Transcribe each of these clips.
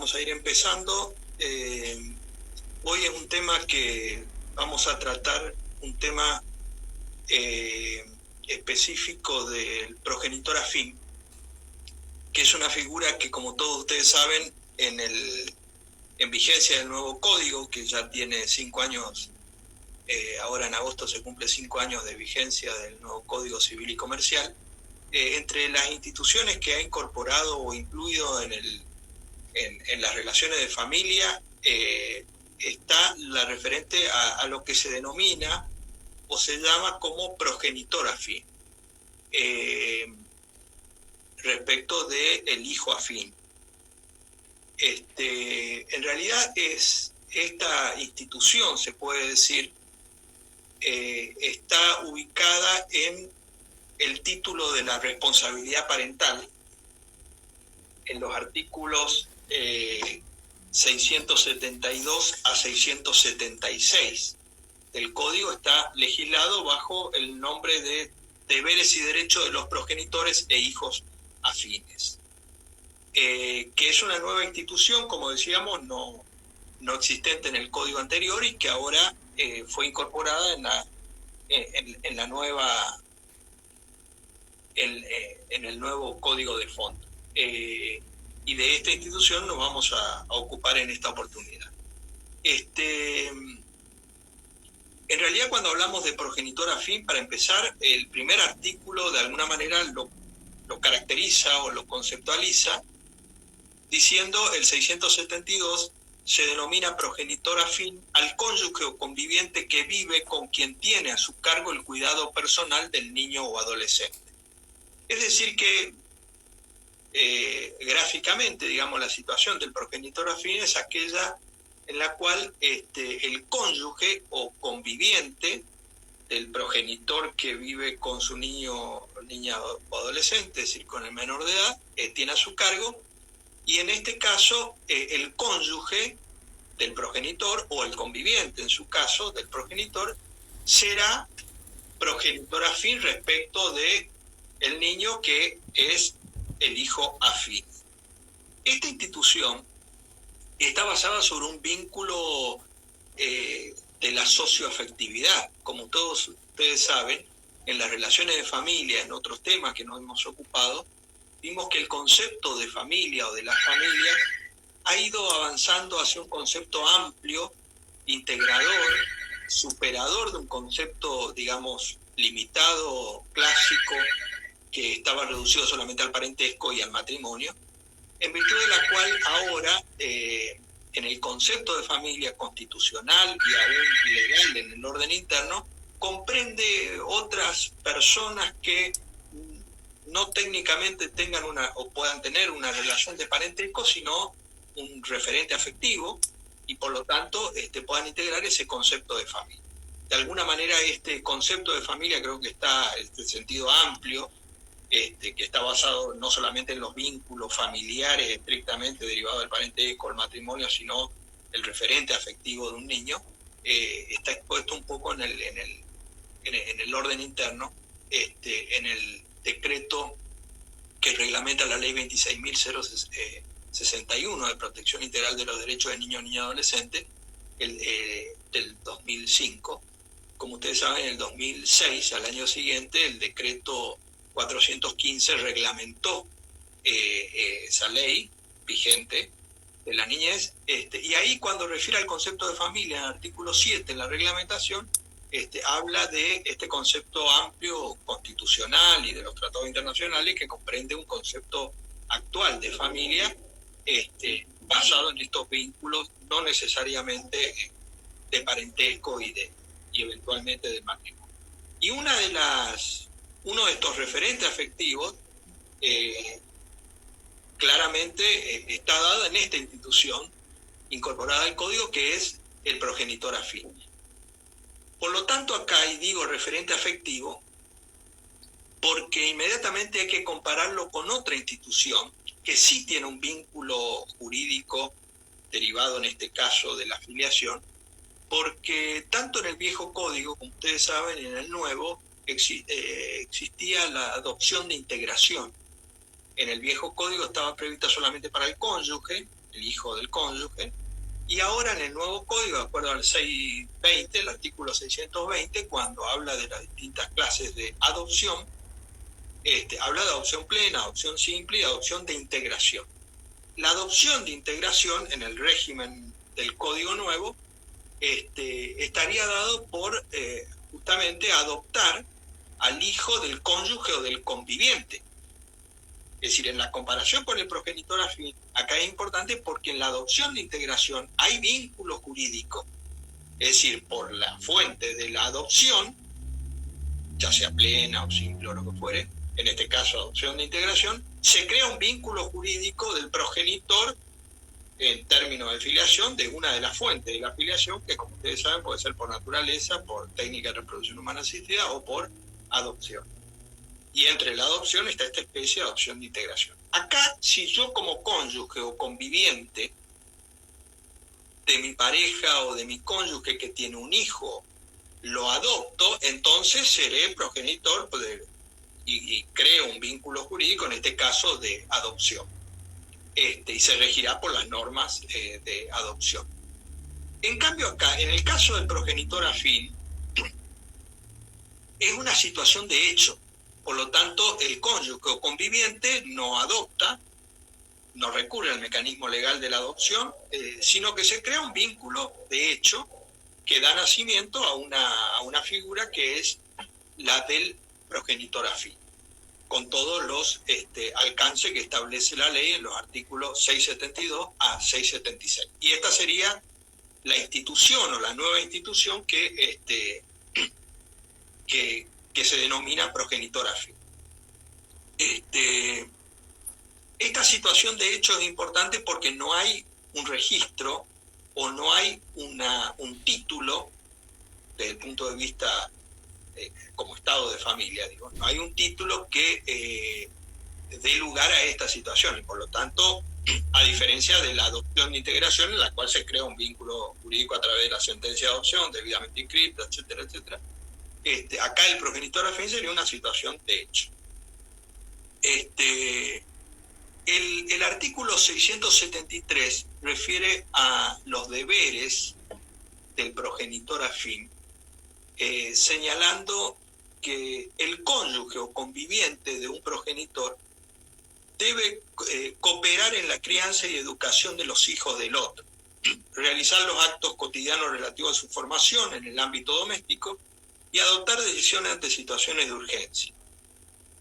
vamos a ir empezando. Hoy es un tema que vamos a tratar, un tema específico del progenitor afín, que es una figura que, como todos ustedes saben, en vigencia del nuevo código, que ya tiene 5 años, ahora en agosto se cumple 5 años de vigencia del nuevo Código Civil y Comercial, entre las instituciones que ha incorporado o incluido en las relaciones de familia, está la referente a lo que se denomina o se llama como progenitor afín, respecto del hijo afín. En realidad esta institución, se puede decir, está ubicada en el título de la responsabilidad parental, en los artículos 672 a 676 del Código. Está legislado bajo el nombre de deberes y derechos de los progenitores e hijos afines, que es una nueva institución, como decíamos, no existente en el Código anterior y que ahora fue incorporada en la nueva en el nuevo Código de Fondo. Y de esta institución nos vamos a ocupar en esta oportunidad. En realidad, cuando hablamos de progenitor afín, para empezar, el primer artículo de alguna manera lo caracteriza o lo conceptualiza diciendo: el 672 se denomina progenitor afín al cónyuge o conviviente que vive con quien tiene a su cargo el cuidado personal del niño o adolescente. Es decir que gráficamente, digamos, la situación del progenitor afín es aquella en la cual el cónyuge o conviviente del progenitor que vive con su niño, niña o adolescente, es decir, con el menor de edad, tiene a su cargo, y en este caso el cónyuge del progenitor o el conviviente, en su caso, del progenitor, será progenitor afín respecto de el niño que es el hijo afín. Esta institución está basada sobre un vínculo de la socioafectividad. Como todos ustedes saben, en las relaciones de familia, en otros temas que nos hemos ocupado, vimos que el concepto de familia o de la familia ha ido avanzando hacia un concepto amplio, integrador, superador de un concepto, digamos, limitado, clásico, que estaba reducido solamente al parentesco y al matrimonio, en virtud de la cual ahora, en el concepto de familia constitucional y aún legal en el orden interno, comprende otras personas que no técnicamente tengan o puedan tener una relación de parentesco, sino un referente afectivo, y por lo tanto puedan integrar ese concepto de familia. De alguna manera, este concepto de familia creo que está en este sentido amplio, que está basado no solamente en los vínculos familiares estrictamente derivados del parentesco, el matrimonio, sino el referente afectivo de un niño, está expuesto un poco en el orden interno, en el decreto que reglamenta la ley 26.061 de protección integral de los derechos de niños, niñas y adolescentes, del 2005. Como ustedes saben, en el 2006, al año siguiente, el decreto 415 reglamentó esa ley vigente de la niñez, y ahí, cuando refiere al concepto de familia, en el artículo 7 en la reglamentación, habla de este concepto amplio constitucional y de los tratados internacionales, que comprende un concepto actual de familia, basado en estos vínculos, no necesariamente de parentesco y eventualmente de matrimonio. Y uno de estos referentes afectivos claramente está dado en esta institución incorporada al código, que es el progenitor afín. Por lo tanto, acá, y digo referente afectivo, porque inmediatamente hay que compararlo con otra institución que sí tiene un vínculo jurídico derivado, en este caso, de la filiación, porque tanto en el viejo código, como ustedes saben, y en el nuevo, existía la adopción de integración. En el viejo código estaba prevista solamente para el cónyuge, el hijo del cónyuge. Y ahora en el nuevo código, de acuerdo al 620, el artículo 620, cuando habla de las distintas clases de adopción, habla de adopción plena, adopción simple y adopción de integración. La adopción de integración en el régimen del código nuevo estaría dado por justamente adoptar al hijo del cónyuge o del conviviente. Es decir, en la comparación con el progenitor afín, acá es importante porque en la adopción de integración hay vínculo jurídico. Es decir, por la fuente de la adopción, ya sea plena o simple o lo que fuere, en este caso adopción de integración, se crea un vínculo jurídico del progenitor en términos de filiación de una de las fuentes de la filiación, que como ustedes saben puede ser por naturaleza, por técnica de reproducción humana asistida o por adopción. Y entre la adopción está esta especie de adopción de integración. Acá, si yo como cónyuge o conviviente de mi pareja o de mi cónyuge que tiene un hijo, lo adopto, entonces seré progenitor y creo un vínculo jurídico, en este caso de adopción. Y se regirá por las normas de adopción. En cambio acá, en el caso del progenitor afín, es una situación de hecho. Por lo tanto, el cónyuge o conviviente no adopta, no recurre al mecanismo legal de la adopción, sino que se crea un vínculo de hecho que da nacimiento a una figura que es la del progenitor afín, con todos los alcances que establece la ley en los artículos 672 a 676. Y esta sería la institución o la nueva institución que se denomina progenitor afín. Esta situación de hecho es importante porque no hay un registro o no hay un título desde el punto de vista como estado de familia, digo, no hay un título que dé lugar a esta situación y por lo tanto, a diferencia de la adopción de integración en la cual se crea un vínculo jurídico a través de la sentencia de adopción debidamente inscrita, etcétera, etcétera, acá el progenitor afín sería una situación de hecho. El artículo 673 refiere a los deberes del progenitor afín, señalando que el cónyuge o conviviente de un progenitor debe cooperar en la crianza y educación de los hijos del otro, realizar los actos cotidianos relativos a su formación en el ámbito doméstico y adoptar decisiones ante situaciones de urgencia.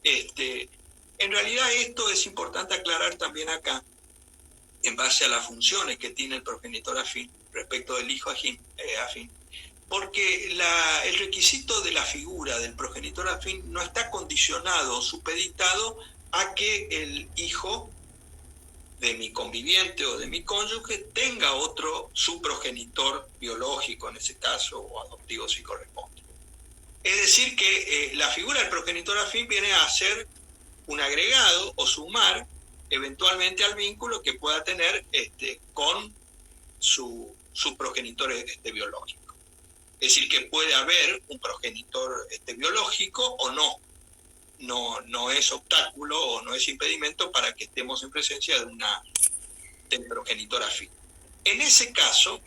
En realidad esto es importante aclarar también acá, en base a las funciones que tiene el progenitor afín respecto del hijo afín, porque el requisito de la figura del progenitor afín no está condicionado o supeditado a que el hijo de mi conviviente o de mi cónyuge tenga su progenitor biológico en ese caso, o adoptivo si corresponde. Es decir que la figura del progenitor afín viene a ser un agregado o sumar eventualmente al vínculo que pueda tener con su progenitor biológico. Es decir, que puede haber un progenitor biológico o no. No es obstáculo o no es impedimento para que estemos en presencia del progenitor afín. En ese caso,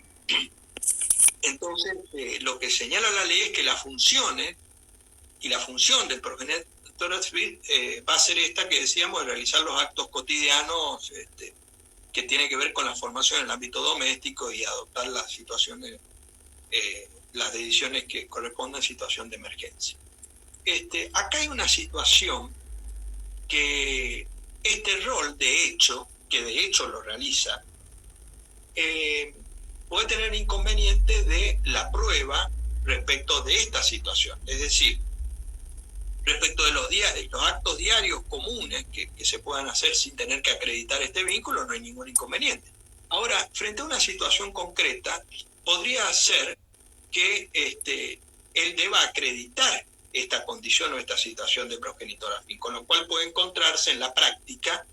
entonces, lo que señala la ley es que las funciones y la función del progenitor afín va a ser esta que decíamos, de realizar los actos cotidianos que tienen que ver con la formación en el ámbito doméstico y adoptar las situaciones, las decisiones que corresponden a situación de emergencia. Acá hay una situación que este rol de hecho, que de hecho lo realiza, puede tener inconveniente de la prueba respecto de esta situación. Es decir, respecto de los actos diarios comunes que se puedan hacer sin tener que acreditar este vínculo, no hay ningún inconveniente. Ahora, frente a una situación concreta, podría ser que él deba acreditar esta condición o esta situación de progenitor afín, con lo cual puede encontrarse en la práctica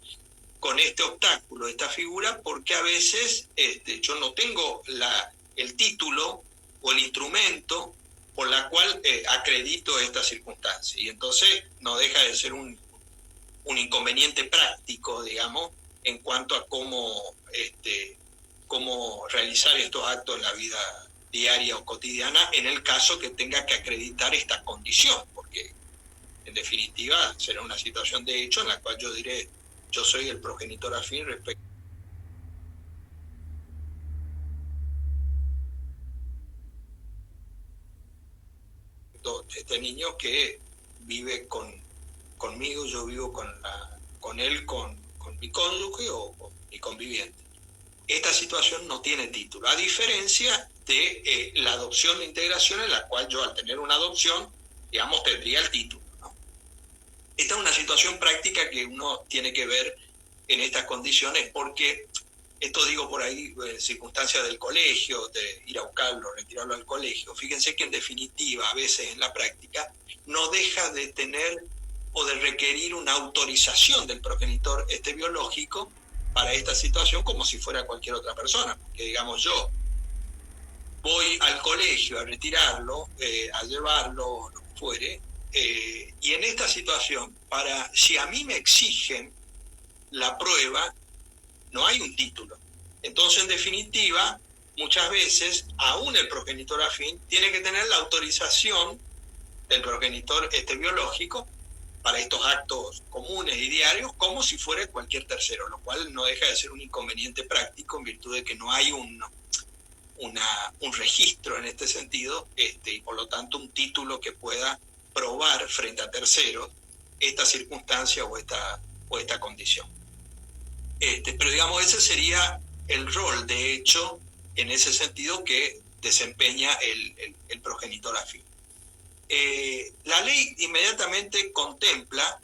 con este obstáculo, esta figura, porque a veces yo no tengo el título o el instrumento por la cual acredito esta circunstancia. Y entonces no deja de ser un inconveniente práctico, digamos, en cuanto a cómo cómo realizar estos actos en la vida diaria o cotidiana en el caso que tenga que acreditar esta condición, porque en definitiva será una situación de hecho en la cual yo diré, yo soy el progenitor afín respecto de este niño que vive conmigo, yo vivo con él, con mi cónyuge o con mi conviviente. Esta situación no tiene título, a diferencia de la adopción de integración, en la cual yo, al tener una adopción, digamos, tendría el título, ¿no? Esta es una situación práctica que uno tiene que ver en estas condiciones, porque esto digo por ahí, circunstancias del colegio, de ir a buscarlo, retirarlo al colegio. Fíjense que en definitiva, a veces en la práctica, no deja de tener o de requerir una autorización del progenitor biológico para esta situación, como si fuera cualquier otra persona. Porque digamos, yo voy al colegio a retirarlo, a llevarlo, lo que fuere, y en esta situación, si a mí me exigen la prueba, no hay un título. Entonces, en definitiva, muchas veces, aún el progenitor afín tiene que tener la autorización del progenitor biológico para estos actos comunes y diarios, como si fuera cualquier tercero, lo cual no deja de ser un inconveniente práctico en virtud de que no hay un registro en este sentido, y por lo tanto un título que pueda probar frente a terceros esta circunstancia o esta condición. Pero digamos, ese sería el rol, de hecho, en ese sentido que desempeña el progenitor afín. La ley inmediatamente contempla,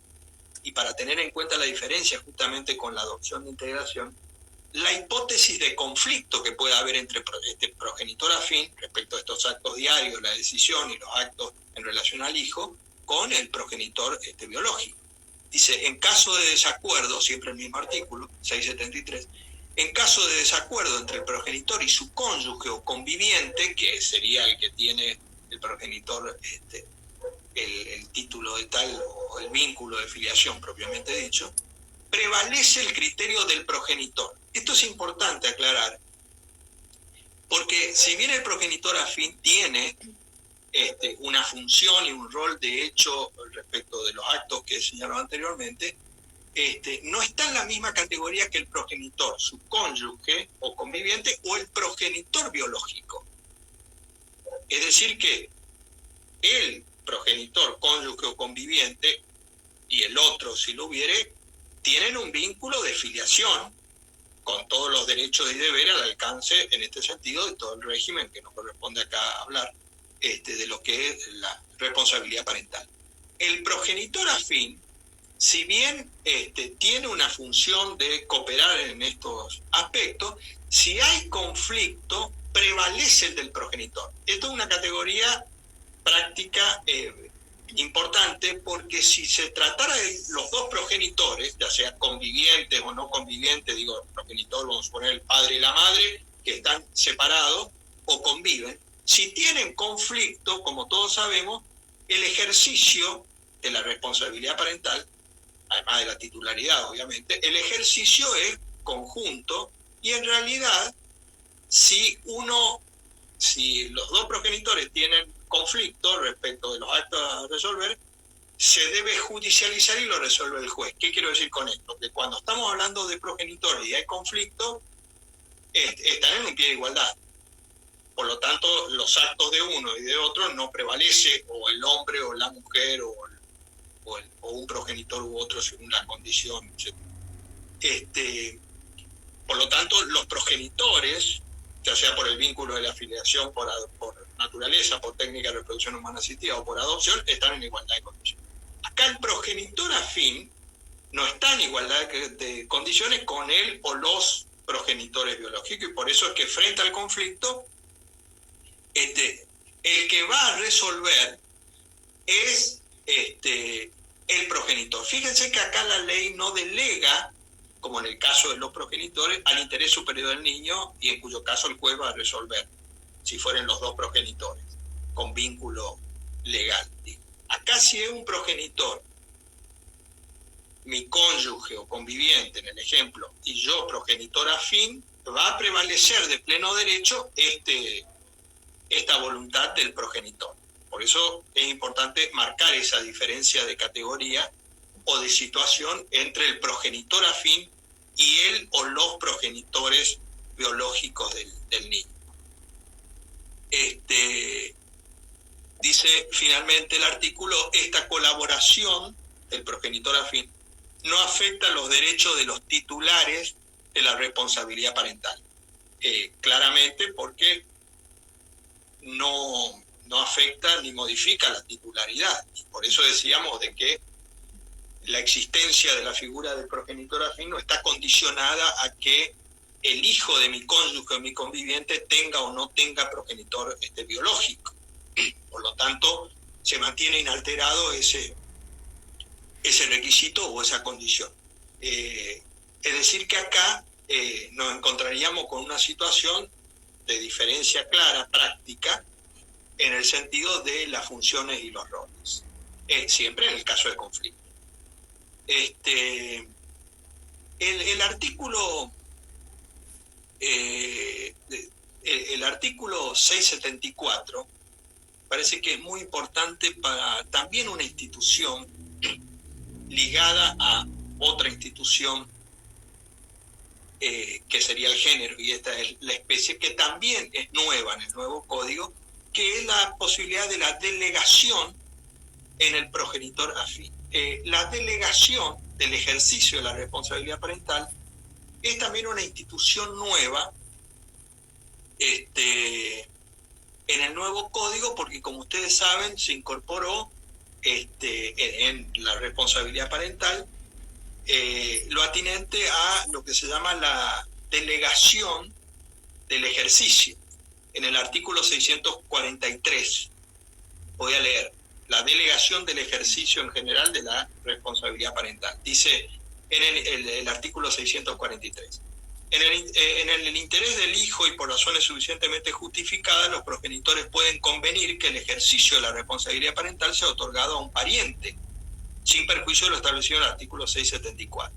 y para tener en cuenta la diferencia justamente con la adopción de integración, la hipótesis de conflicto que puede haber entre este progenitor afín respecto a estos actos diarios, la decisión y los actos en relación al hijo, con el progenitor biológico. Dice, en caso de desacuerdo, siempre el mismo artículo, 673, en caso de desacuerdo entre el progenitor y su cónyuge o conviviente, que sería el que tiene el progenitor el título de tal o el vínculo de filiación propiamente dicho, prevalece el criterio del progenitor. Esto es importante aclarar, porque si bien el progenitor afín tiene una función y un rol de hecho respecto de los actos que señaló anteriormente, no está en la misma categoría que el progenitor, su cónyuge o conviviente o el progenitor biológico. Es decir que el progenitor, cónyuge o conviviente, y el otro, si lo hubiere, tienen un vínculo de filiación con todos los derechos y deberes al alcance, en este sentido, de todo el régimen que nos corresponde acá hablar, de lo que es la responsabilidad parental. El progenitor afín, si bien tiene una función de cooperar en estos aspectos, si hay conflicto, prevalece el del progenitor. Esto es una categoría práctica importante, porque si se tratara de los dos progenitores, ya sea convivientes o no convivientes, digo, progenitor, vamos a poner el padre y la madre, que están separados o conviven, si tienen conflicto, como todos sabemos, el ejercicio de la responsabilidad parental, además de la titularidad, obviamente, el ejercicio es conjunto, y en realidad, si los dos progenitores tienen conflicto respecto de los actos a resolver, se debe judicializar y lo resuelve el juez. ¿Qué quiero decir con esto? Que cuando estamos hablando de progenitores y hay conflicto, están en un pie de igualdad. Por lo tanto, los actos de uno y de otro no prevalece, o el hombre o la mujer o un progenitor u otro según la condición. Por lo tanto, los progenitores, ya sea por el vínculo de la filiación, por naturaleza, por técnica de reproducción humana asistida o por adopción, están en igualdad de condiciones. Acá el progenitor afín no está en igualdad de condiciones con él o los progenitores biológicos, y por eso es que frente al conflicto, el que va a resolver es el progenitor. Fíjense que acá la ley no delega, como en el caso de los progenitores, al interés superior del niño, y en cuyo caso el juez va a resolver, si fueren los dos progenitores, con vínculo legal. Acá, si es un progenitor, mi cónyuge o conviviente, en el ejemplo, y yo progenitor afín, va a prevalecer de pleno derecho esta voluntad del progenitor. Por eso es importante marcar esa diferencia de categoría o de situación entre el progenitor afín y él o los progenitores biológicos del niño. Dice finalmente el artículo, esta colaboración del progenitor afín no afecta los derechos de los titulares de la responsabilidad parental. Claramente porque no afecta ni modifica la titularidad. Y por eso decíamos de que la existencia de la figura del progenitor afín no está condicionada a que el hijo de mi cónyuge o mi conviviente tenga o no tenga progenitor biológico. Por lo tanto, se mantiene inalterado ese requisito o esa condición. Es decir, que acá nos encontraríamos con una situación de diferencia clara, práctica, en el sentido de las funciones y los roles, siempre en el caso de conflicto. El artículo 674 parece que es muy importante para también una institución ligada a otra institución que sería el género, y esta es la especie, que también es nueva en el nuevo código, que es la posibilidad de la delegación en el progenitor afín. La delegación del ejercicio de la responsabilidad parental es también una institución nueva en el nuevo código, porque como ustedes saben, se incorporó en la responsabilidad parental lo atinente a lo que se llama la delegación del ejercicio. En el artículo 643, voy a leer, la delegación del ejercicio en general de la responsabilidad parental. Dice en el artículo 643, en el interés del hijo y por razones suficientemente justificadas, los progenitores pueden convenir que el ejercicio de la responsabilidad parental sea otorgado a un pariente, sin perjuicio de lo establecido en el artículo 674.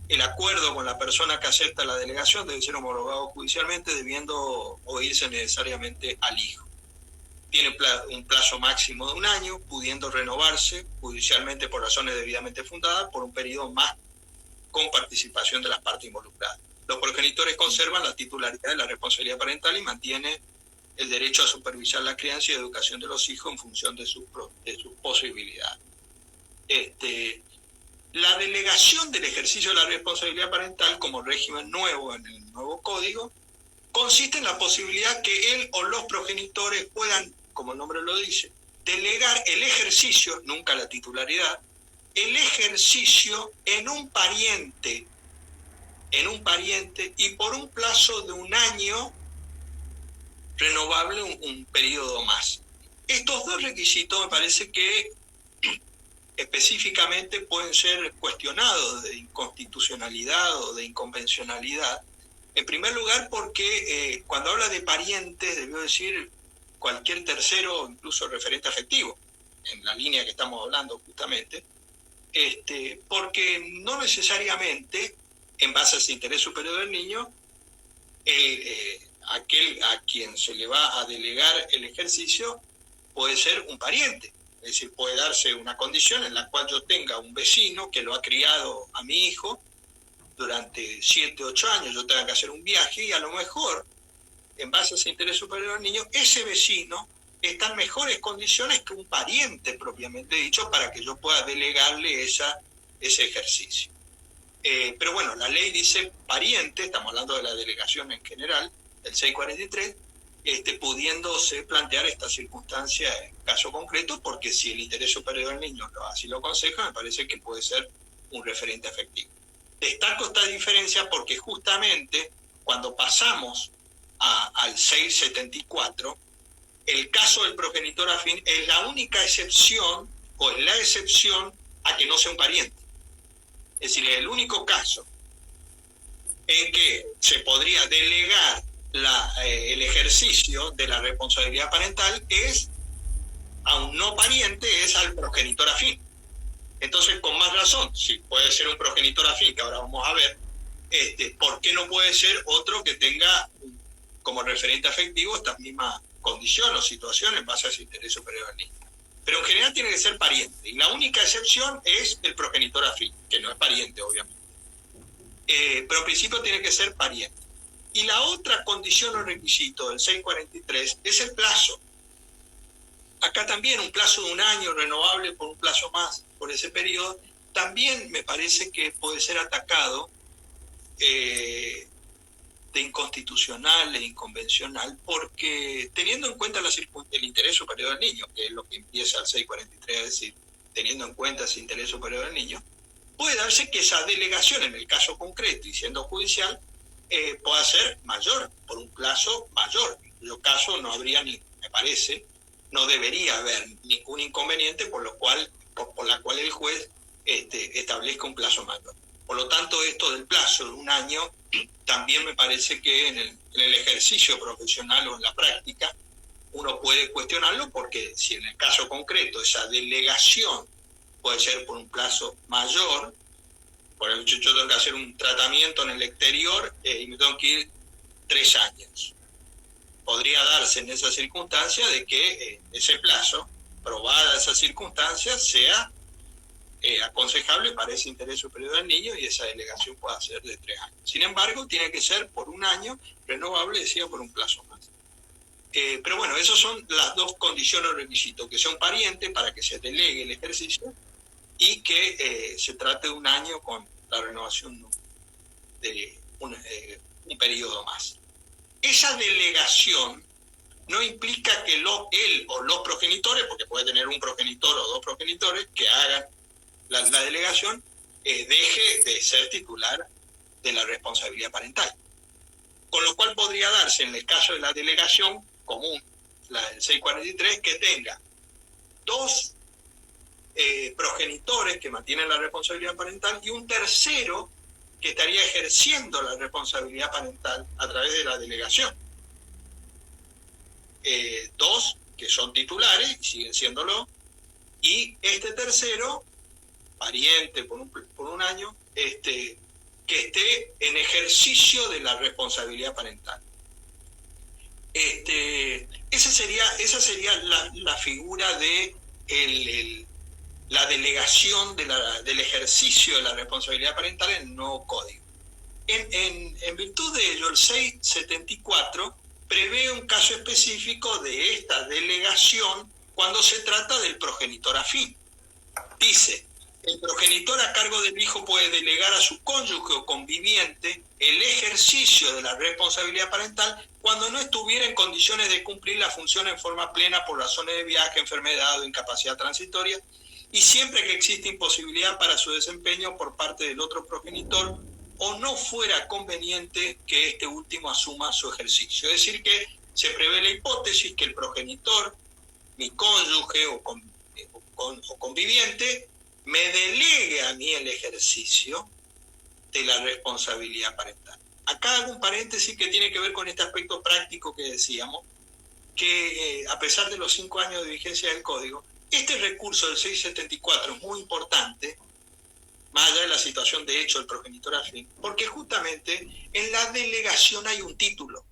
El acuerdo con la persona que acepta la delegación debe ser homologado judicialmente, debiendo oírse necesariamente al hijo. Tiene un plazo máximo de 1 año, pudiendo renovarse judicialmente por razones debidamente fundadas por un periodo más con participación de las partes involucradas. Los progenitores conservan la titularidad de la responsabilidad parental y mantienen el derecho a supervisar la crianza y educación de los hijos en función de sus posibilidades. La delegación del ejercicio de la responsabilidad parental como régimen nuevo en el nuevo código consiste en la posibilidad que él o los progenitores puedan, como el nombre lo dice, delegar el ejercicio, nunca la titularidad, el ejercicio en un pariente y por un plazo de 1 año renovable un periodo más. Estos dos requisitos me parece que específicamente pueden ser cuestionados de inconstitucionalidad o de inconvencionalidad. En primer lugar, porque cuando habla de parientes, debió decir cualquier tercero, incluso referente afectivo, en la línea que estamos hablando justamente, porque no necesariamente, en base a ese interés superior del niño, aquel a quien se le va a delegar el ejercicio puede ser un pariente. Es decir, puede darse una condición en la cual yo tenga un vecino que lo ha criado a mi hijo durante 7, 8 años, yo tenga que hacer un viaje y a lo mejor, en base a ese interés superior del niño, ese vecino está en mejores condiciones que un pariente propiamente dicho para que yo pueda delegarle ese ejercicio. Pero bueno, la ley dice pariente, estamos hablando de la delegación en general, del 643, pudiéndose plantear esta circunstancia en caso concreto, porque si el interés superior del niño así lo aconseja, me parece que puede ser un referente efectivo. Destaco esta diferencia porque justamente cuando pasamos al 674, el caso del progenitor afín es la única excepción, o es la excepción a que no sea un pariente. Es decir, es el único caso en que se podría delegar el ejercicio de la responsabilidad parental es a un no pariente, es al progenitor afín. Entonces, con más razón, si puede ser un progenitor afín, que ahora vamos a ver, ¿por qué no puede ser otro que tenga como referente afectivo esta misma condición o situación en base a ese interés superior al niño? Pero en general tiene que ser pariente, y la única excepción es el progenitor afín, que no es pariente, obviamente. Pero en principio tiene que ser pariente. Y la otra condición o requisito del 643 es el plazo. Acá también un plazo de 1 año, renovable por un plazo más por ese periodo, también me parece que puede ser atacado de inconstitucional e inconvencional, porque teniendo en cuenta el interés superior del niño, que es lo que empieza el 643 a decir, teniendo en cuenta ese interés superior del niño, puede darse que esa delegación, en el caso concreto y siendo judicial, pueda ser mayor, por un plazo mayor. En cuyo caso no habría ni, me parece, no debería haber ningún inconveniente por la cual el juez establezca un plazo mayor. Por lo tanto, esto del plazo de 1 año también me parece que en el ejercicio profesional o en la práctica uno puede cuestionarlo, porque si en el caso concreto esa delegación puede ser por un plazo mayor, por ejemplo, yo tengo que hacer un tratamiento en el exterior y me tengo que ir 3 años. Podría darse en esa circunstancia de que ese plazo, probada esa circunstancia, sea aconsejable para ese interés superior del niño y esa delegación pueda ser de 3 años. Sin embargo, tiene que ser por 1 año, renovable, decía, por un plazo más. Pero bueno, esas son las dos condiciones o requisitos: que sea un pariente para que se delegue el ejercicio y que se trate de 1 año con la renovación de un periodo más. Esa delegación no implica que él o los progenitores, porque puede tener un progenitor o 2 progenitores, que hagan la delegación, deje de ser titular de la responsabilidad parental. Con lo cual podría darse, en el caso de la delegación común, la del 643, que tenga 2 progenitores que mantienen la responsabilidad parental y un tercero que estaría ejerciendo la responsabilidad parental a través de la delegación. 2 que son titulares y siguen siéndolo, y este tercero, pariente por un año, que esté en ejercicio de la responsabilidad parental. Esa sería la figura de la delegación del ejercicio de la responsabilidad parental en el nuevo código. En virtud de ello, el 674 prevé un caso específico de esta delegación cuando se trata del progenitor afín. Dice: el progenitor a cargo del hijo puede delegar a su cónyuge o conviviente el ejercicio de la responsabilidad parental cuando no estuviera en condiciones de cumplir la función en forma plena por razones de viaje, enfermedad o incapacidad transitoria, y siempre que existe imposibilidad para su desempeño por parte del otro progenitor o no fuera conveniente que este último asuma su ejercicio. Es decir, que se prevé la hipótesis que el progenitor, mi cónyuge o conviviente, me delegue a mí el ejercicio de la responsabilidad parental. Acá hago un paréntesis que tiene que ver con este aspecto práctico que decíamos, que a pesar de los 5 años de vigencia del Código, este recurso del 674 es muy importante, más allá de la situación de hecho del progenitor afín, porque justamente en la delegación hay un título.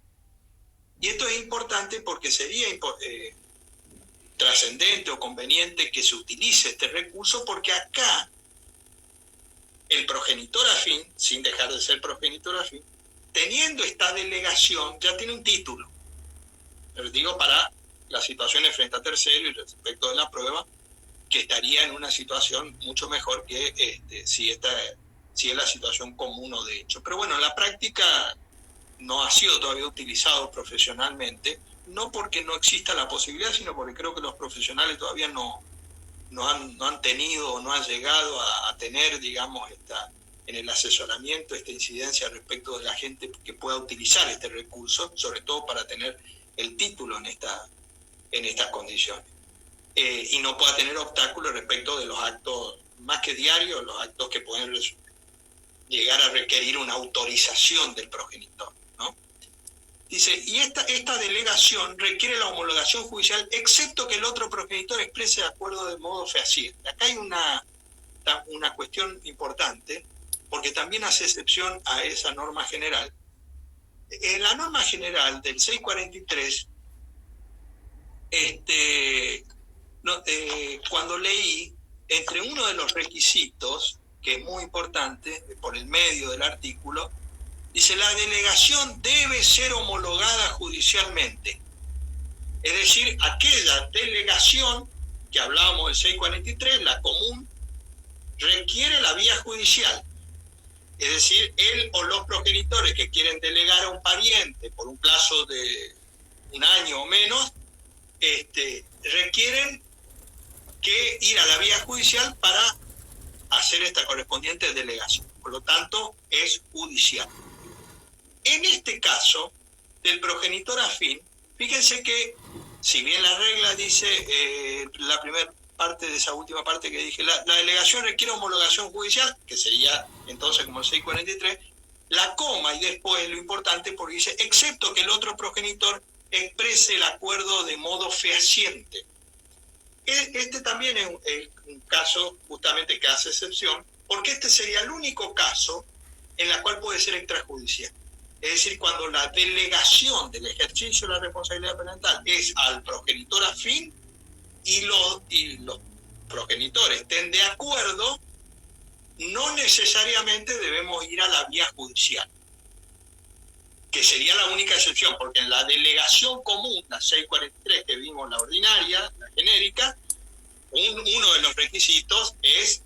Y esto es importante porque sería trascendente o conveniente que se utilice este recurso, porque acá el progenitor afín, sin dejar de ser progenitor afín, teniendo esta delegación, ya tiene un título. Pero digo, para las situaciones frente a tercero y respecto de la prueba, que estaría en una situación mucho mejor que si es la situación común o de hecho. Pero bueno, en la práctica no ha sido todavía utilizado profesionalmente, no porque no exista la posibilidad, sino porque creo que los profesionales todavía no han tenido o no han llegado a tener, digamos, en el asesoramiento esta incidencia respecto de la gente que pueda utilizar este recurso, sobre todo para tener el título en estas condiciones. Y no pueda tener obstáculos respecto de los actos, más que diarios, los actos que pueden llegar a requerir una autorización del progenitor, ¿no? Dice, y esta delegación requiere la homologación judicial, excepto que el otro progenitor exprese de acuerdo de modo fehaciente. Acá hay una cuestión importante, porque también hace excepción a esa norma general. En la norma general del 643, cuando leí, entre uno de los requisitos, que es muy importante, por el medio del artículo, dice: la delegación debe ser homologada judicialmente. Es decir, aquella delegación que hablábamos del 643, la común, requiere la vía judicial. Es decir, él o los progenitores que quieren delegar a un pariente por un plazo de un año o menos, requieren que ir a la vía judicial para hacer esta correspondiente delegación. Por lo tanto, es judicial. En este caso, del progenitor afín, fíjense que, si bien la regla dice, la primera parte de esa última parte que dije, la delegación requiere homologación judicial, que sería entonces como el 643, la coma y después lo importante, porque dice, excepto que el otro progenitor exprese el acuerdo de modo fehaciente. Este también es un caso justamente que hace excepción, porque este sería el único caso en el cual puede ser extrajudicial. Es decir, cuando la delegación del ejercicio de la responsabilidad parental es al progenitor afín y los progenitores estén de acuerdo, no necesariamente debemos ir a la vía judicial, que sería la única excepción, porque en la delegación común, la 643 que vimos, la ordinaria, la genérica, uno de los requisitos es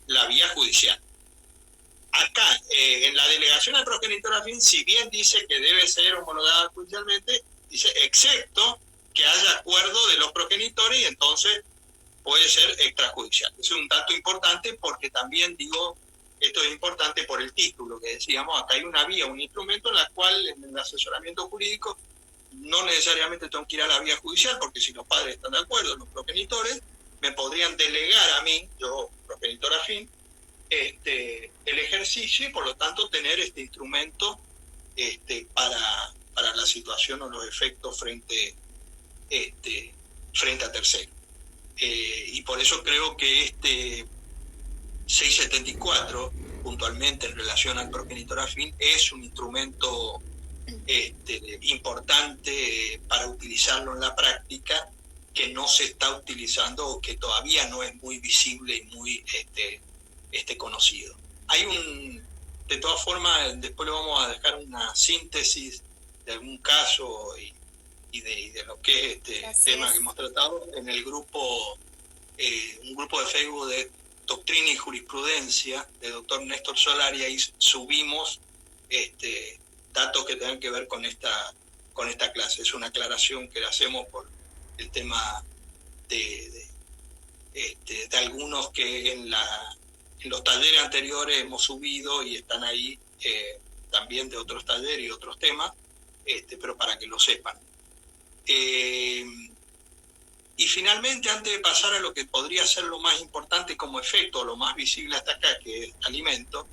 la vía judicial. Acá, en la delegación al progenitor afín, si bien dice que debe ser homologada judicialmente, dice excepto que haya acuerdo de los progenitores y entonces puede ser extrajudicial. Es un dato importante porque también digo, esto es importante por el título que decíamos, acá hay una vía, un instrumento en la cual en el asesoramiento jurídico no necesariamente tengo que ir a la vía judicial, porque si los padres están de acuerdo, los progenitores, me podrían delegar a mí, yo progenitor afín, el ejercicio y por lo tanto tener este instrumento para la situación o los efectos frente a terceros. Y por eso creo que este 674, puntualmente en relación al progenitor afín, es un instrumento importante para utilizarlo en la práctica, que no se está utilizando o que todavía no es muy visible y muy conocido. De todas formas, después le vamos a dejar una síntesis de algún caso y de lo que es este tema que hemos tratado en el grupo, un grupo de Facebook de Doctrina y Jurisprudencia del doctor Néstor Solari. Ahí subimos datos que tengan que ver con esta clase. Es una aclaración que le hacemos por el tema de algunos que en los talleres anteriores hemos subido y están ahí, también de otros talleres y otros temas, pero para que lo sepan. Y finalmente, antes de pasar a lo que podría ser lo más importante como efecto, lo más visible hasta acá, que es alimento,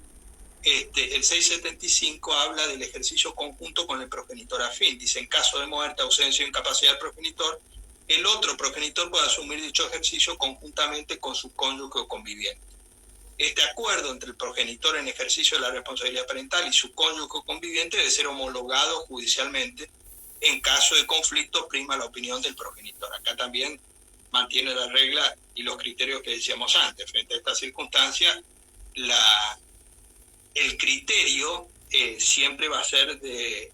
el 675 habla del ejercicio conjunto con el progenitor afín. Dice, en caso de muerte, ausencia o incapacidad del progenitor, el otro progenitor puede asumir dicho ejercicio conjuntamente con su cónyuge o conviviente. Este acuerdo entre el progenitor en ejercicio de la responsabilidad parental y su cónyuge o conviviente debe ser homologado judicialmente. En caso de conflicto, prima la opinión del progenitor. Acá también mantiene la regla y los criterios que decíamos antes. Frente a esta circunstancia, el criterio siempre va a ser del